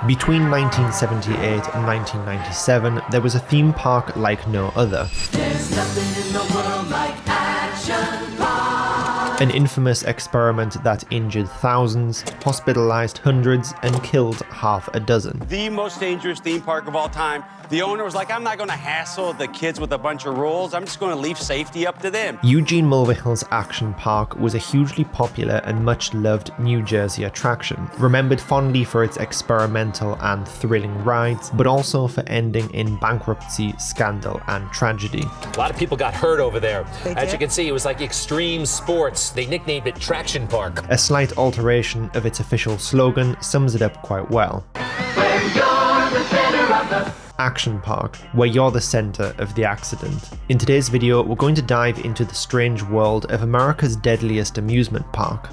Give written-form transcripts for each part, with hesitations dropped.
Between 1978 and 1997, there was a theme park like no other. There's nothing in the world like Action Park. An infamous experiment that injured thousands, hospitalized hundreds, and killed half a dozen. The most dangerous theme park of all time. The owner was like, I'm not going to hassle the kids with a bunch of rules. I'm just going to leave safety up to them. Eugene Mulvihill's Action Park was a hugely popular and much loved New Jersey attraction, remembered fondly for its experimental and thrilling rides, but also for ending in bankruptcy, scandal, and tragedy. A lot of people got hurt over there. As you can see, it was like extreme sports. They nicknamed it Traction Park. A slight alteration of its official slogan sums it up quite well. When you're the center of the Action Park, where you're the center of the accident. In today's video, we're going to dive into the strange world of America's deadliest amusement park.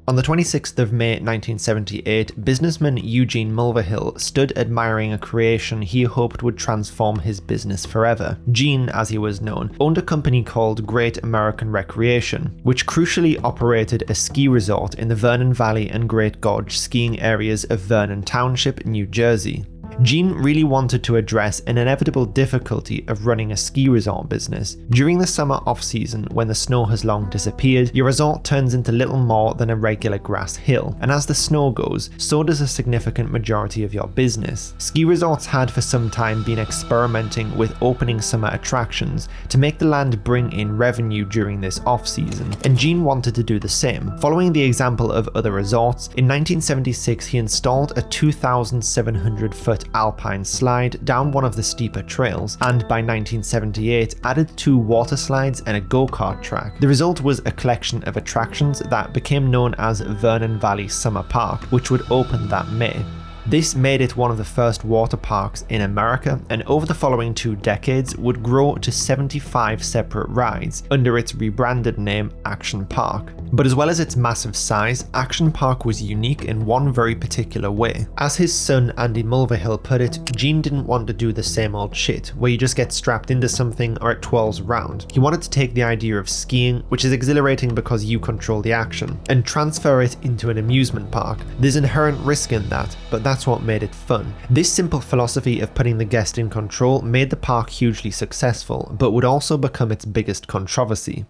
On the 26th of May 1978, businessman Eugene Mulvihill stood admiring a creation he hoped would transform his business forever. Gene, as he was known, owned a company called Great American Recreation, which crucially operated a ski resort in the Vernon Valley and Great Gorge skiing areas of Vernon Township, New Jersey. Gene really wanted to address an inevitable difficulty of running a ski resort business. During the summer off-season, when the snow has long disappeared, your resort turns into little more than a regular grass hill, and as the snow goes, so does a significant majority of your business. Ski resorts had for some time been experimenting with opening summer attractions to make the land bring in revenue during this off-season, and Gene wanted to do the same. Following the example of other resorts, in 1976 he installed a 2,700-foot Alpine Slide down one of the steeper trails, and by 1978 added 2 water slides and a go-kart track. The result was a collection of attractions that became known as Vernon Valley Summer Park, which would open that May. This made it one of the first water parks in America, and over the following 2 decades would grow to 75 separate rides under its rebranded name Action Park. But as well as its massive size, Action Park was unique in one very particular way. As his son Andy Mulvihill put it, Gene didn't want to do the same old shit, where you just get strapped into something or it twirls around. He wanted to take the idea of skiing, which is exhilarating because you control the action, and transfer it into an amusement park. There's inherent risk in that, but that's what made it fun. This simple philosophy of putting the guest in control made the park hugely successful, but would also become its biggest controversy.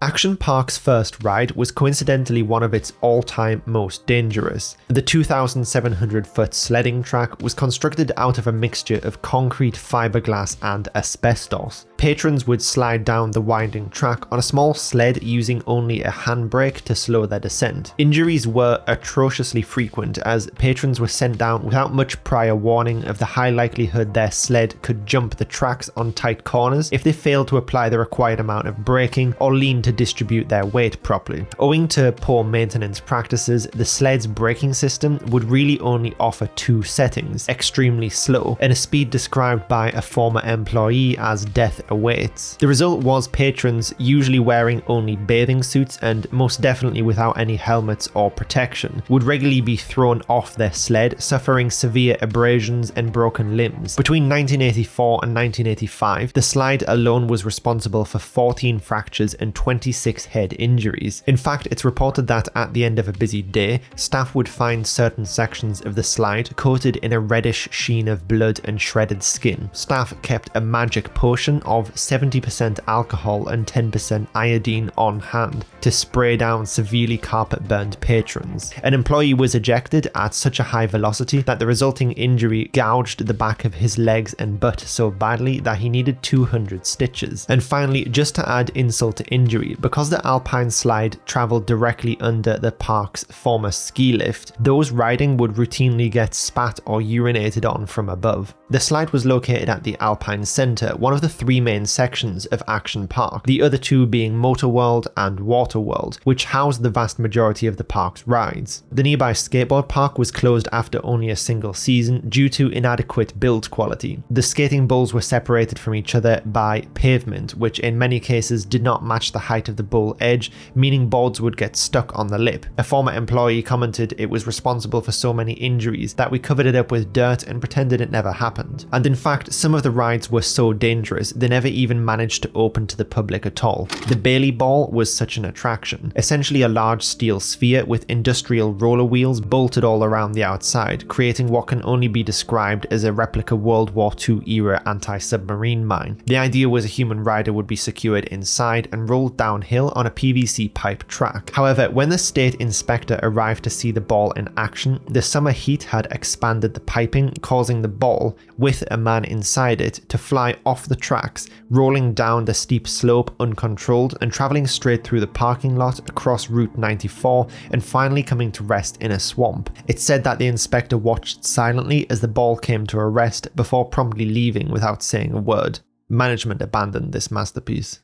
Action Park's first ride was coincidentally one of its all-time most dangerous. The 2,700-foot sledding track was constructed out of a mixture of concrete, fiberglass, and asbestos. Patrons would slide down the winding track on a small sled using only a handbrake to slow their descent. Injuries were atrociously frequent as patrons were sent down without much prior warning of the high likelihood their sled could jump the tracks on tight corners if they failed to apply the required amount of braking or lean to distribute their weight properly. Owing to poor maintenance practices, the sled's braking system would really only offer 2 settings, extremely slow, and a speed described by a former employee as death awaits. The result was patrons, usually wearing only bathing suits and most definitely without any helmets or protection, would regularly be thrown off their sled, suffering severe abrasions and broken limbs. Between 1984 and 1985, the slide alone was responsible for 14 fractures and 26 head injuries. In fact, it's reported that at the end of a busy day, staff would find certain sections of the slide coated in a reddish sheen of blood and shredded skin. Staff kept a magic potion of 70% alcohol and 10% iodine on hand to spray down severely carpet-burned patrons. An employee was ejected at such a high velocity that the resulting injury gouged the back of his legs and butt so badly that he needed 200 stitches. And finally, just to add insult to injury, because the Alpine Slide travelled directly under the park's former ski lift, those riding would routinely get spat or urinated on from above. The slide was located at the Alpine Centre, one of the 3 main sections of Action Park, the other 2 being Motor World and Water World, which housed the vast majority of the park's rides. The nearby skateboard park was closed after only a single season due to inadequate build quality. The skating bowls were separated from each other by pavement, which in many cases did not match the height of the bowl edge, meaning boards would get stuck on the lip. A former employee commented it was responsible for so many injuries that we covered it up with dirt and pretended it never happened. And in fact, some of the rides were so dangerous they never even managed to open to the public at all. The Bailey Ball was such an attraction, essentially a large steel sphere with industrial roller wheels bolted all around the outside, creating what can only be described as a replica World War II era anti-submarine mine. The idea was a human rider would be secured inside and rolled downhill on a PVC pipe track. However, when the state inspector arrived to see the ball in action, the summer heat had expanded the piping, causing the ball, with a man inside it, to fly off the tracks, rolling down the steep slope uncontrolled and travelling straight through the parking lot across Route 94 and finally coming to rest in a swamp. It's said that the inspector watched silently as the ball came to a rest before promptly leaving without saying a word. Management abandoned this masterpiece.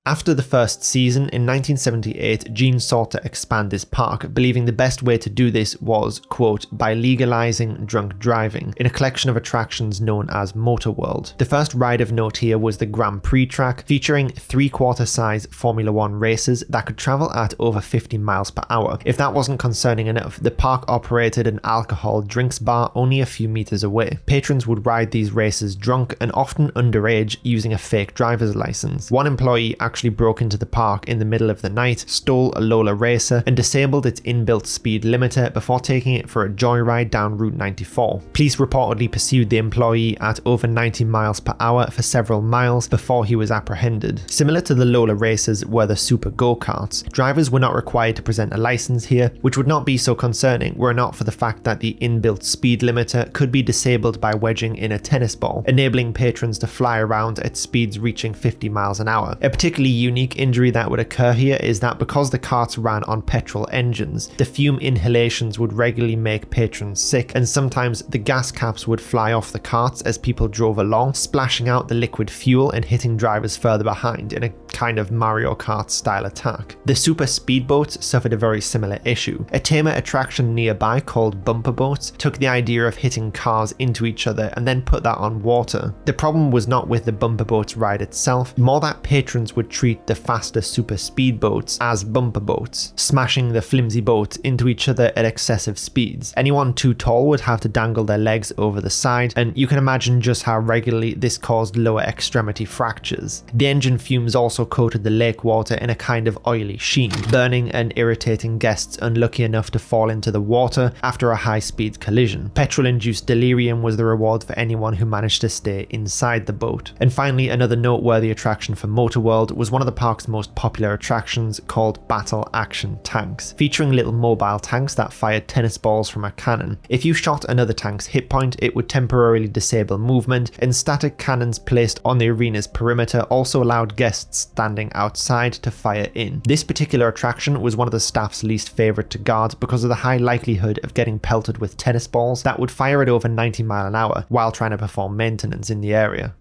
After the first season, in 1978, Gene sought to expand his park, believing the best way to do this was, quote, by legalizing drunk driving, in a collection of attractions known as Motor World. The first ride of note here was the Grand Prix track, featuring 3/4 size Formula One races that could travel at over 50 miles per hour. If that wasn't concerning enough, the park operated an alcohol drinks bar only a few meters away. Patrons would ride these races drunk and often underage using a fake driver's license. One employee actually broke into the park in the middle of the night, stole a Lola Racer, and disabled its inbuilt speed limiter before taking it for a joyride down Route 94. Police reportedly pursued the employee at over 90 miles per hour for several miles before he was apprehended. Similar to the Lola Racers were the super go-karts. Drivers were not required to present a license here, which would not be so concerning were it not for the fact that the inbuilt speed limiter could be disabled by wedging in a tennis ball, enabling patrons to fly around at speeds reaching 50 miles an hour. A particularly unique injury that would occur here is that because the carts ran on petrol engines, the fume inhalations would regularly make patrons sick, and sometimes the gas caps would fly off the carts as people drove along, splashing out the liquid fuel and hitting drivers further behind in a kind of Mario Kart style attack. The super speedboats suffered a very similar issue. A tamer attraction nearby called bumper boats took the idea of hitting cars into each other and then put that on water. The problem was not with the bumper boats ride itself, more that patrons would treat the faster super speedboats as bumper boats, smashing the flimsy boats into each other at excessive speeds. Anyone too tall would have to dangle their legs over the side, and you can imagine just how regularly this caused lower extremity fractures. The engine fumes also coated the lake water in a kind of oily sheen, burning and irritating guests unlucky enough to fall into the water after a high-speed collision. Petrol-induced delirium was the reward for anyone who managed to stay inside the boat. And finally, another noteworthy attraction for Motor World was one of the park's most popular attractions called Battle Action Tanks, featuring little mobile tanks that fired tennis balls from a cannon. If you shot another tank's hit point, it would temporarily disable movement, and static cannons placed on the arena's perimeter also allowed guests standing outside to fire in. This particular attraction was one of the staff's least favourite to guard because of the high likelihood of getting pelted with tennis balls that would fire at over 90 miles an hour while trying to perform maintenance in the area.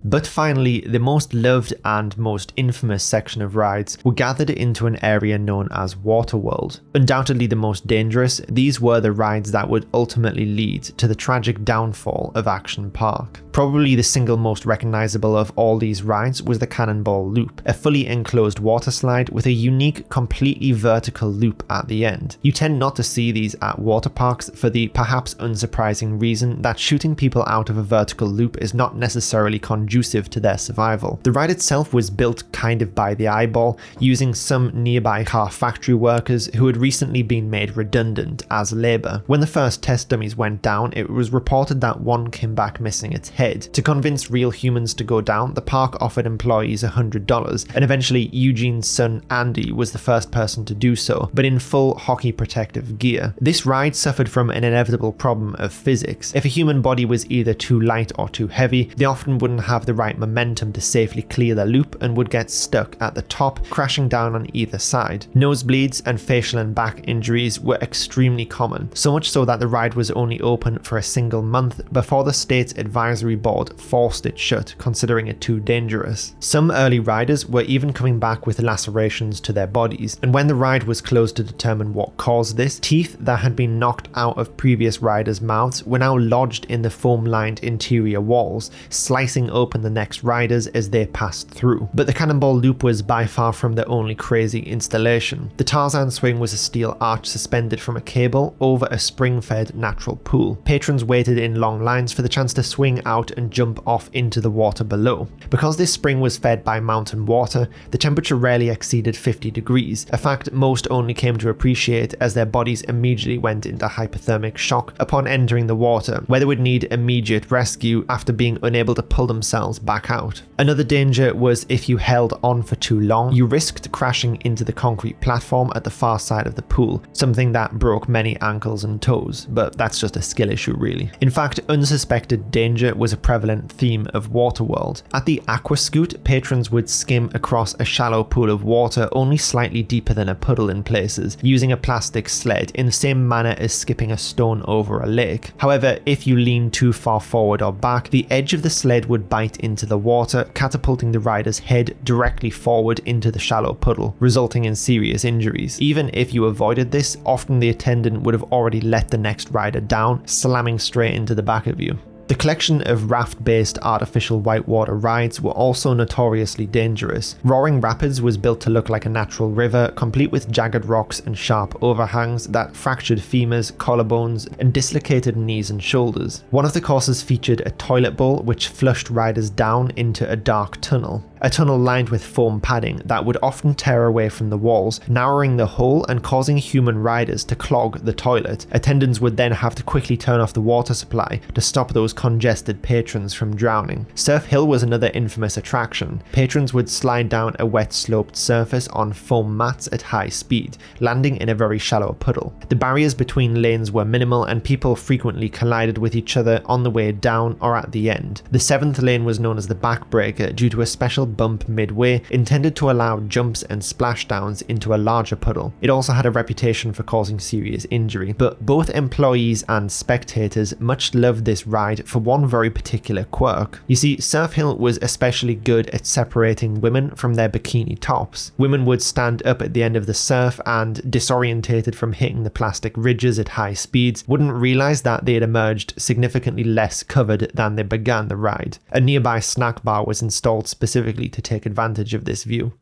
But finally, the most loved and most infamous section of rides were gathered into an area known as Waterworld. Undoubtedly the most dangerous, these were the rides that would ultimately lead to the tragic downfall of Action Park. Probably the single most recognisable of all these rides was the Cannonball Loop, a fully enclosed water slide with a unique, completely vertical loop at the end. You tend not to see these at water parks for the perhaps unsurprising reason that shooting people out of a vertical loop is not necessarily conducive to their survival. The ride itself was built kind of by the eyeball, using some nearby car factory workers who had recently been made redundant as labour. When the first test dummies went down, it was reported that one came back missing its head. To convince real humans to go down, the park offered employees $100, and eventually Eugene's son Andy was the first person to do so, but in full hockey protective gear. This ride suffered from an inevitable problem of physics. If a human body was either too light or too heavy, they often wouldn't have the right momentum to safely clear the loop and would get stuck at the top, crashing down on either side. Nosebleeds and facial and back injuries were extremely common, so much so that the ride was only open for a single month before the state's advisory board forced it shut, considering it too dangerous. Some early riders were even coming back with lacerations to their bodies, and when the ride was closed to determine what caused this, teeth that had been knocked out of previous riders' mouths were now lodged in the foam-lined interior walls, slicing open open the next riders as they passed through. But the Cannonball Loop was by far from the only crazy installation. The Tarzan swing was a steel arch suspended from a cable over a spring-fed natural pool. Patrons waited in long lines for the chance to swing out and jump off into the water below. Because this spring was fed by mountain water, the temperature rarely exceeded 50 degrees, a fact most only came to appreciate as their bodies immediately went into hypothermic shock upon entering the water, where they would need immediate rescue after being unable to pull themselves back out. Another danger was if you held on for too long, you risked crashing into the concrete platform at the far side of the pool, something that broke many ankles and toes, but that's just a skill issue really. In fact, unsuspected danger was a prevalent theme of Waterworld. At the Aquascoot, patrons would skim across a shallow pool of water only slightly deeper than a puddle in places, using a plastic sled in the same manner as skipping a stone over a lake. However, if you leaned too far forward or back, the edge of the sled would bite into the water, catapulting the rider's head directly forward into the shallow puddle, resulting in serious injuries. Even if you avoided this, often the attendant would have already let the next rider down, slamming straight into the back of you. The collection of raft-based artificial whitewater rides were also notoriously dangerous. Roaring Rapids was built to look like a natural river, complete with jagged rocks and sharp overhangs that fractured femurs, collarbones, and dislocated knees and shoulders. One of the courses featured a toilet bowl which flushed riders down into a dark tunnel. A tunnel lined with foam padding that would often tear away from the walls, narrowing the hole and causing human riders to clog the toilet. Attendants would then have to quickly turn off the water supply to stop those congested patrons from drowning. Surf Hill was another infamous attraction. Patrons would slide down a wet sloped surface on foam mats at high speed, landing in a very shallow puddle. The barriers between lanes were minimal and people frequently collided with each other on the way down or at the end. The 7th lane was known as the backbreaker due to a special bump midway intended to allow jumps and splashdowns into a larger puddle. It also had a reputation for causing serious injury, but both employees and spectators much loved this ride for one very particular quirk. You see, Surf Hill was especially good at separating women from their bikini tops. Women would stand up at the end of the surf and, disorientated from hitting the plastic ridges at high speeds, wouldn't realize that they had emerged significantly less covered than they began the ride. A nearby snack bar was installed specifically to take advantage of this view.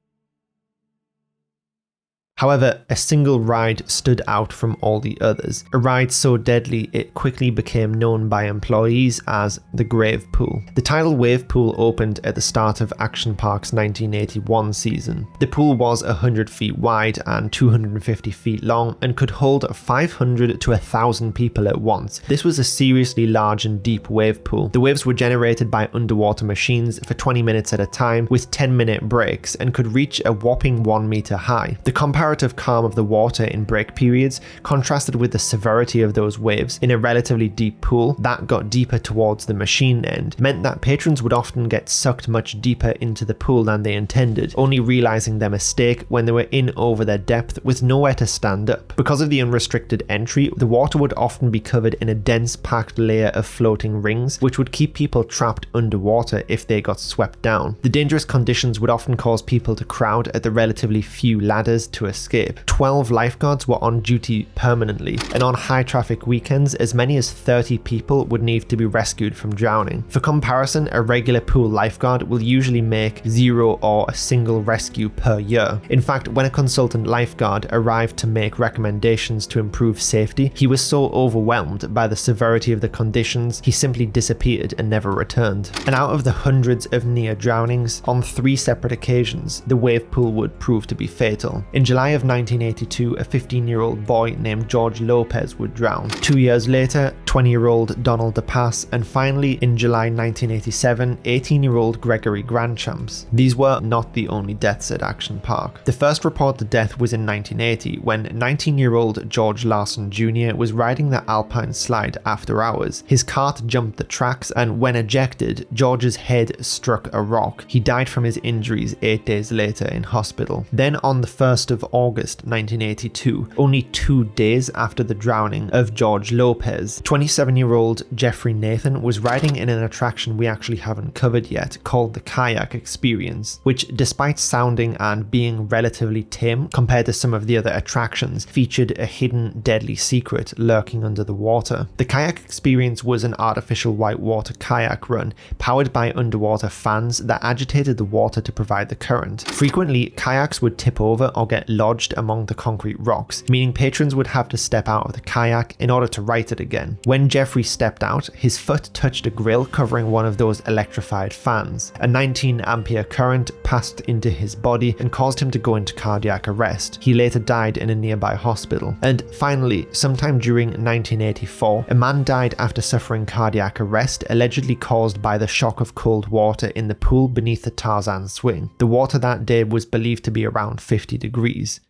However, a single ride stood out from all the others, a ride so deadly it quickly became known by employees as the Grave Pool. The tidal wave pool opened at the start of Action Park's 1981 season. The pool was 100 feet wide and 250 feet long and could hold 500 to 1,000 people at once. This was a seriously large and deep wave pool. The waves were generated by underwater machines for 20 minutes at a time with 10-minute breaks and could reach a whopping 1 meter high. The comparative calm of the water in break periods contrasted with the severity of those waves in a relatively deep pool that got deeper towards the machine end, meant that patrons would often get sucked much deeper into the pool than they intended, only realizing their mistake when they were in over their depth with nowhere to stand up. Because of the unrestricted entry, the water would often be covered in a dense packed layer of floating rings, which would keep people trapped underwater if they got swept down. The dangerous conditions would often cause people to crowd at the relatively few ladders to escape. 12 lifeguards were on duty permanently, and on high traffic weekends, as many as 30 people would need to be rescued from drowning. For comparison, a regular pool lifeguard will usually make 0 or a single rescue per year. In fact, when a consultant lifeguard arrived to make recommendations to improve safety, he was so overwhelmed by the severity of the conditions, he simply disappeared and never returned. And out of the hundreds of near drownings, on 3 separate occasions, the wave pool would prove to be fatal. In July of 1982, a 15-year-old boy named George Lopez would drown. 2 years later, 20-year-old Donald DePass, and finally, in July 1987, 18-year-old Gregory Grandchamps. These were not the only deaths at Action Park. The first reported death was in 1980, when 19-year-old George Larson Jr. was riding the Alpine Slide after hours. His cart jumped the tracks, and when ejected, George's head struck a rock. He died from his injuries 8 days later in hospital. Then, on the 1st of August 1982, only 2 days after the drowning of George Lopez. 27-year-old Jeffrey Nathan was riding in an attraction we actually haven't covered yet called the Kayak Experience, which, despite sounding and being relatively tame compared to some of the other attractions, featured a hidden deadly secret lurking under the water. The Kayak Experience was an artificial whitewater kayak run powered by underwater fans that agitated the water to provide the current. Frequently, kayaks would tip over or get lodged among the concrete rocks, meaning patrons would have to step out of the kayak in order to right it again. When Jeffrey stepped out, his foot touched a grill covering one of those electrified fans. A 19-ampere current passed into his body and caused him to go into cardiac arrest. He later died in a nearby hospital. And finally, sometime during 1984, a man died after suffering cardiac arrest, allegedly caused by the shock of cold water in the pool beneath the Tarzan swing. The water that day was believed to be around 50 degrees.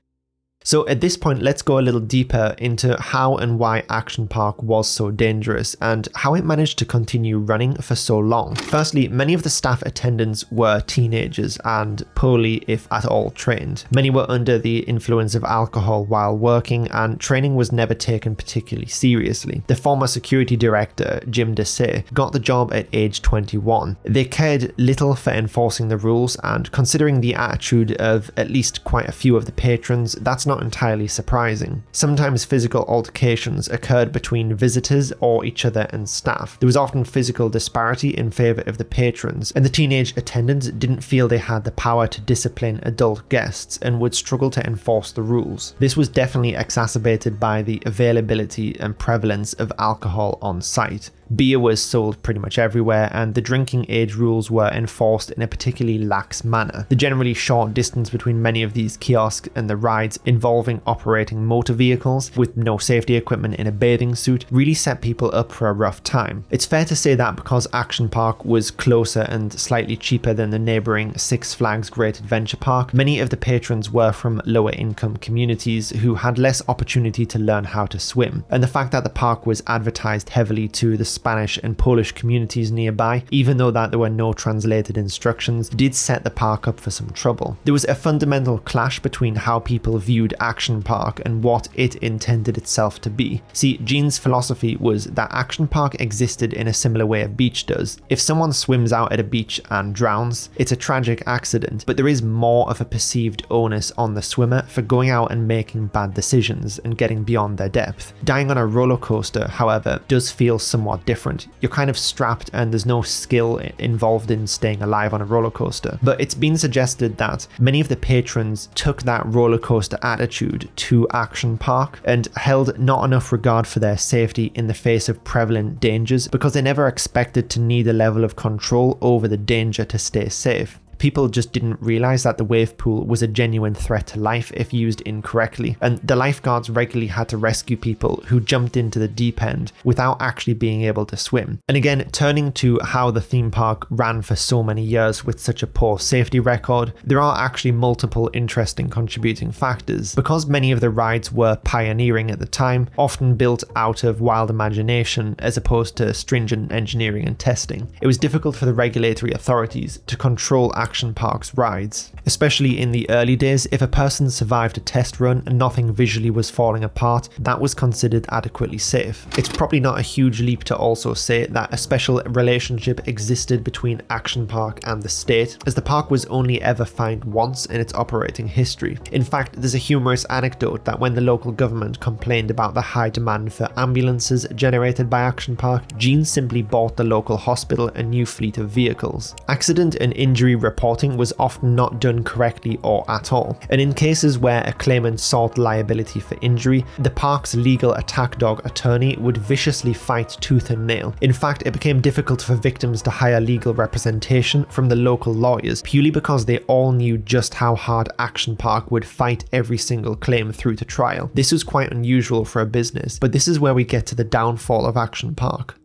So at this point, let's go a little deeper into how and why Action Park was so dangerous and how it managed to continue running for so long. Firstly, many of the staff attendants were teenagers and poorly, if at all, trained. Many were under the influence of alcohol while working, and training was never taken particularly seriously. The former security director, Jim Desai, got the job at age 21. They cared little for enforcing the rules, and considering the attitude of at least quite a few of the patrons, that's not entirely surprising. Sometimes physical altercations occurred between visitors or each other and staff. There was often physical disparity in favor of the patrons, and the teenage attendants didn't feel they had the power to discipline adult guests and would struggle to enforce the rules. This was definitely exacerbated by the availability and prevalence of alcohol on site. Beer was sold pretty much everywhere, and the drinking age rules were enforced in a particularly lax manner. The generally short distance between many of these kiosks and the rides involving operating motor vehicles with no safety equipment in a bathing suit really set people up for a rough time. It's fair to say that because Action Park was closer and slightly cheaper than the neighbouring Six Flags Great Adventure Park, many of the patrons were from lower income communities who had less opportunity to learn how to swim, and the fact that the park was advertised heavily to the Spanish and Polish communities nearby, even though that there were no translated instructions, did set the park up for some trouble. There was a fundamental clash between how people viewed Action Park and what it intended itself to be. See, Gene's philosophy was that Action Park existed in a similar way a beach does. If someone swims out at a beach and drowns, it's a tragic accident, but there is more of a perceived onus on the swimmer for going out and making bad decisions and getting beyond their depth. Dying on a roller coaster, however, does feel somewhat different. You're kind of strapped and there's no skill involved in staying alive on a roller coaster. But it's been suggested that many of the patrons took that roller coaster attitude to Action Park and held not enough regard for their safety in the face of prevalent dangers because they never expected to need a level of control over the danger to stay safe. People just didn't realize that the wave pool was a genuine threat to life if used incorrectly, and the lifeguards regularly had to rescue people who jumped into the deep end without actually being able to swim. And again, turning to how the theme park ran for so many years with such a poor safety record, there are actually multiple interesting contributing factors. Because many of the rides were pioneering at the time, often built out of wild imagination as opposed to stringent engineering and testing, it was difficult for the regulatory authorities to control Action Park's rides. Especially in the early days, if a person survived a test run and nothing visually was falling apart, that was considered adequately safe. It's probably not a huge leap to also say that a special relationship existed between Action Park and the state, as the park was only ever fined once in its operating history. In fact, there's a humorous anecdote that when the local government complained about the high demand for ambulances generated by Action Park, Gene simply bought the local hospital a new fleet of vehicles. Accident and injury reporting was often not done correctly or at all, and in cases where a claimant sought liability for injury, the park's legal attack dog attorney would viciously fight tooth and nail. In fact, it became difficult for victims to hire legal representation from the local lawyers purely because they all knew just how hard Action Park would fight every single claim through to trial. This was quite unusual for a business, but this is where we get to the downfall of Action Park.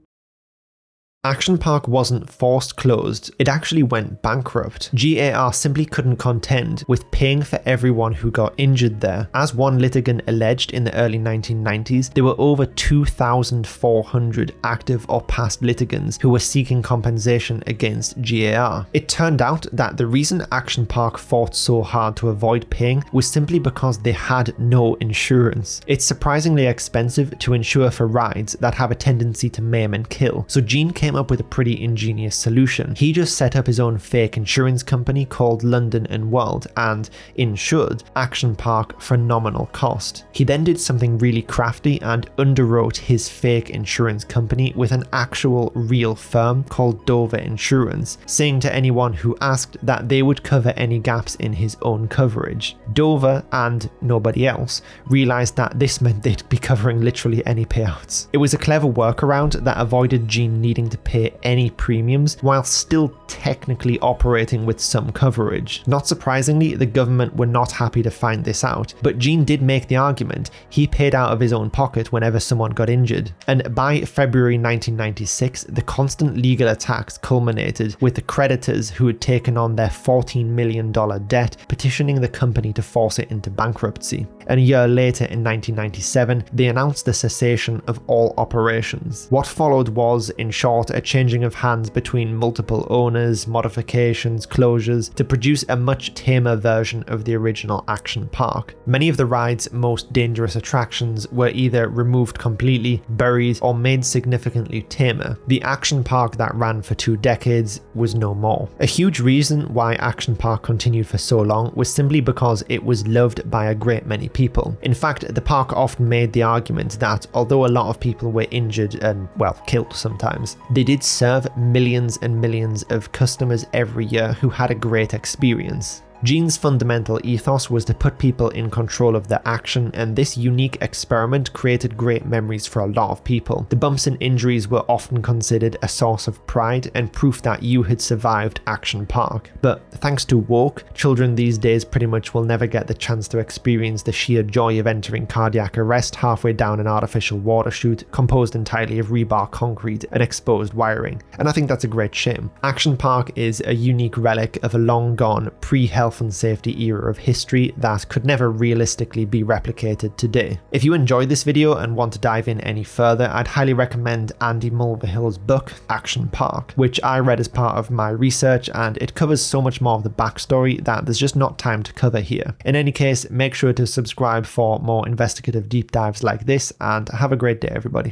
Action Park wasn't forced closed, it actually went bankrupt. GAR simply couldn't contend with paying for everyone who got injured there. As one litigant alleged in the early 1990s, there were over 2,400 active or past litigants who were seeking compensation against GAR. It turned out that the reason Action Park fought so hard to avoid paying was simply because they had no insurance. It's surprisingly expensive to insure for rides that have a tendency to maim and kill, so Gene came up with a pretty ingenious solution. He just set up his own fake insurance company called London and World and insured Action Park for nominal cost. He then did something really crafty and underwrote his fake insurance company with an actual real firm called Dover Insurance, saying to anyone who asked that they would cover any gaps in his own coverage. Dover and nobody else realized that this meant they'd be covering literally any payouts. It was a clever workaround that avoided Gene needing to pay any premiums while still technically operating with some coverage. Not surprisingly, the government were not happy to find this out, but Gene did make the argument he paid out of his own pocket whenever someone got injured. And by February 1996, the constant legal attacks culminated with the creditors who had taken on their $14 million debt petitioning the company to force it into bankruptcy. And a year later, in 1997, they announced the cessation of all operations. What followed was, in short, a changing of hands between multiple owners, modifications, closures, to produce a much tamer version of the original Action Park. Many of the ride's most dangerous attractions were either removed completely, buried, or made significantly tamer. The Action Park that ran for 2 decades was no more. A huge reason why Action Park continued for so long was simply because it was loved by a great many people. In fact, the park often made the argument that although a lot of people were injured and, well, killed sometimes, they did serve millions and millions of customers every year who had a great experience. Gene's fundamental ethos was to put people in control of their action, and this unique experiment created great memories for a lot of people. The bumps and injuries were often considered a source of pride and proof that you had survived Action Park. But thanks to woke, children these days pretty much will never get the chance to experience the sheer joy of entering cardiac arrest halfway down an artificial water chute composed entirely of rebar concrete and exposed wiring. And I think that's a great shame. Action Park is a unique relic of a long gone pre-health and safety era of history that could never realistically be replicated today. If you enjoyed this video and want to dive in any further, I'd highly recommend Andy Mulvihill's book, Action Park, which I read as part of my research, and it covers so much more of the backstory that there's just not time to cover here. In any case, make sure to subscribe for more investigative deep dives like this, and have a great day, everybody.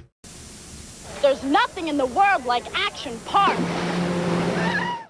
There's nothing in the world like Action Park.